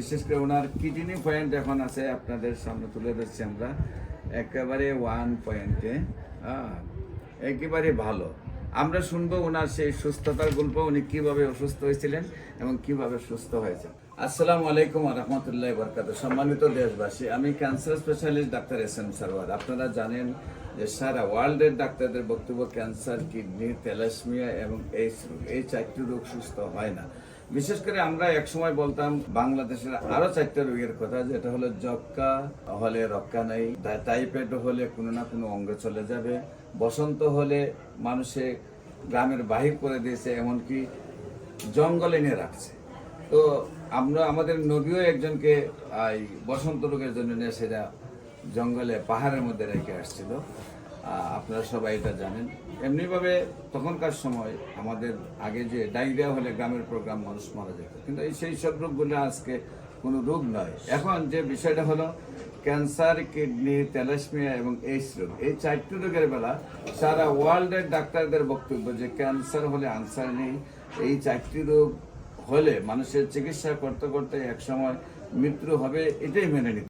বিশেষ করে ওনার kidney point এখন আছে আপনাদের সামনে তুলে ধরছি আমরা একেবারে 1 পয়েন্টে একেবারে ভালো। আমরা শুনবো ওনার সেই সুস্থতার গল্প, উনি কিভাবে অসুস্থ হয়েছিলেন এবং কিভাবে সুস্থ হয়েছেন। আসসালামু আলাইকুম ওয়া রাহমাতুল্লাহি ওয়া বারাকাতুহু। সম্মানিত দেশবাসী, আমি cancer specialist doctor SM. Sarwar. আপনারা জানেন যে সারা ওয়ার্ল্ডের ডাক্তারদের বক্তব্য ক্যান্সার, কিডনি, থ্যালাসেমিয়া এবং এইডস রোগ, এই 4টি রোগ সুস্থ হয় না। বিশেষ করে আমরা একসময় বলতাম বাংলাদেশের আরো 4টা রোগের কথা, যেটা হলো যক্কা হলে রক্ষা নাই, টাইফয়েড হলে কোনো না কোনো অঙ্গ চলে যাবে, বসন্ত হলে মানুষে গ্রামের বাহির করে দিয়েছে, এমনকি জঙ্গলে নিয়ে রাখছে। তো আমরা আমাদের নবীও একজনকে এই বসন্ত রোগের জন্য নিয়ে সেটা জঙ্গলে পাহাড়ের মধ্যে রেখে আসছিল। আপনারা সবাই এটা জানেন। এমনিভাবে তখনকার সময় আমাদের আগে যে ডায়রিয়া হলে গ্রামের প্রোগ্রাম মানুষ মারা যেত, কিন্তু সেই সব রোগগুলো আজকে কোনো রোগ নয়। এখন যে বিষয়টা হলো ক্যান্সার, কিডনি, থ্যালাসেমিয়া এবং এইডস রোগ, এই 4টি রোগের বেলা সারা ওয়ার্ল্ডের ডাক্তারদের বক্তব্য যে ক্যান্সার হলে আনসার নেই। এই 4টি রোগ হলে মানুষের চিকিৎসা করতে করতে একসময় মৃত্যু হবে, এটাই মেনে নিতে